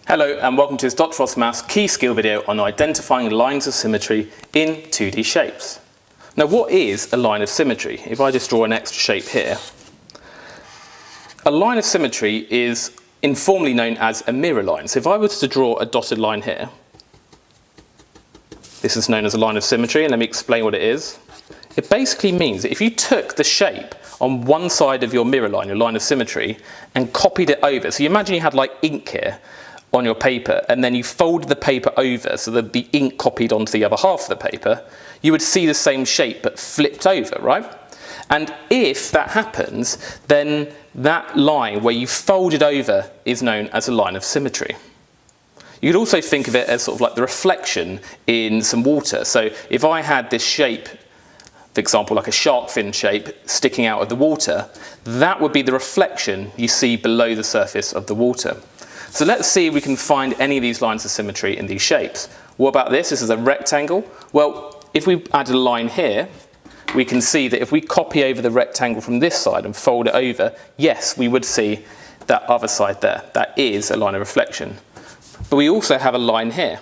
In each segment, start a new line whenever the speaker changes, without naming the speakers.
Hello and welcome to this Dr. Ross Maths key skill video on identifying lines of symmetry in 2D shapes. Now what is a line of symmetry? If I just draw an extra shape here, a line of symmetry is informally known as a mirror line. So if I was to draw a dotted line here, this is known as a line of symmetry, and let me explain what it is. It basically means that if you took the shape on one side of your mirror line, your line of symmetry, and copied it over, so you imagine you had like ink here on your paper, and then you folded the paper over so that the ink copied onto the other half of the paper, you would see the same shape but flipped over, right? And if that happens, then that line where you folded over is known as a line of symmetry. You could also think of it as sort of like the reflection in some water. So if I had this shape, for example, like a shark fin shape sticking out of the water, that would be the reflection you see below the surface of the water. So let's see if we can find any of these lines of symmetry in these shapes. What about this? This is a rectangle. Well, if we add a line here, we can see that if we copy over the rectangle from this side and fold it over, yes, we would see that other side there. That is a line of reflection. But we also have a line here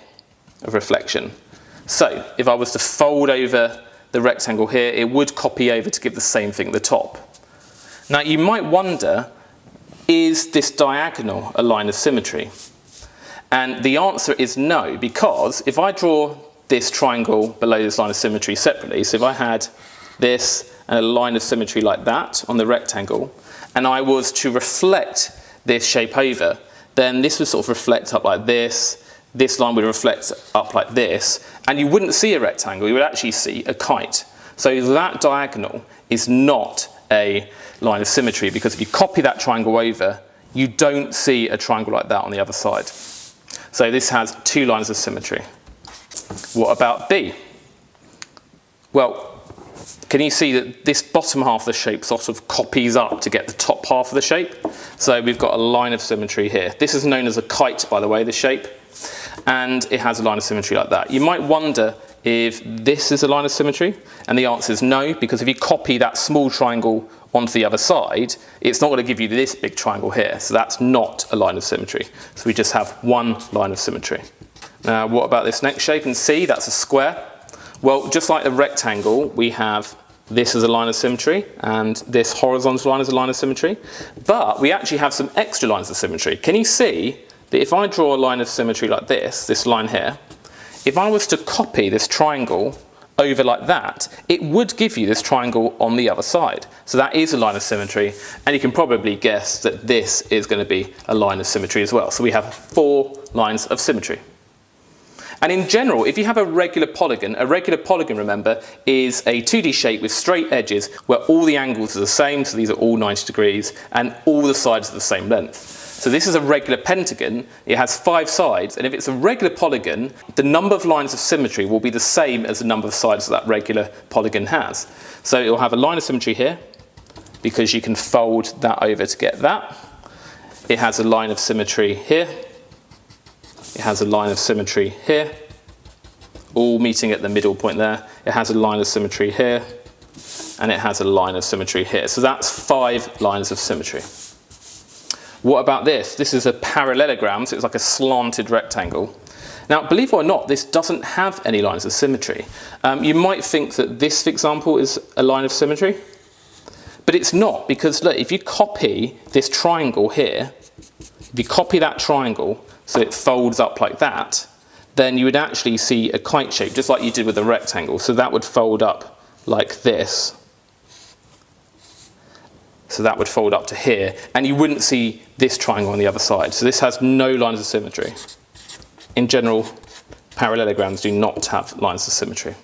of reflection. So if I was to fold over the rectangle here, it would copy over to give the same thing at the top. Now you might wonder, is this diagonal a line of symmetry? And the answer is no, because if I draw this triangle below this line of symmetry separately, so if I had this and a line of symmetry like that on the rectangle, and I was to reflect this shape over, then this would sort of reflect up like this line would reflect up like this, and you wouldn't see a rectangle, you would actually see a kite. So that diagonal is not a line of symmetry, because if you copy that triangle over, you don't see a triangle like that on the other side. So this has two lines of symmetry. What about B? Well, can you see that this bottom half of the shape sort of copies up to get the top half of the shape? So we've got a line of symmetry here. This is known as a kite, by the way, this shape, and it has a line of symmetry like that. You might wonder if this is a line of symmetry, and the answer is no, because if you copy that small triangle onto the other side, it's not going to give you this big triangle here, so that's not a line of symmetry. So we just have one line of symmetry. Now what about this next shape in C? That's a square. Well, just like the rectangle, we have this as a line of symmetry, and this horizontal line is a line of symmetry, but we actually have some extra lines of symmetry. Can you see that if I draw a line of symmetry like this line here, if I was to copy this triangle over like that, it would give you this triangle on the other side. So that is a line of symmetry, and you can probably guess that this is going to be a line of symmetry as well. So we have 4 lines of symmetry. And in general, if you have a regular polygon, remember, is a 2D shape with straight edges where all the angles are the same, so these are all 90 degrees, and all the sides are the same length. So this is a regular pentagon. It has 5 sides, and if it's a regular polygon, the number of lines of symmetry will be the same as the number of sides that regular polygon has. So it will have a line of symmetry here, because you can fold that over to get that. It has a line of symmetry here. It has a line of symmetry here, all meeting at the middle point there. It has a line of symmetry here, and it has a line of symmetry here. So that's 5 lines of symmetry. What about this? This is a parallelogram, so it's like a slanted rectangle. Now, believe it or not, this doesn't have any lines of symmetry. You might think that this, for example, is a line of symmetry, but it's not, because look, if you copy this triangle here, if you copy that triangle so it folds up like that, then you would actually see a kite shape, just like you did with the rectangle. So that would fold up like this. So that would fold up to here, and you wouldn't see this triangle on the other side. So this has no lines of symmetry. In general, parallelograms do not have lines of symmetry.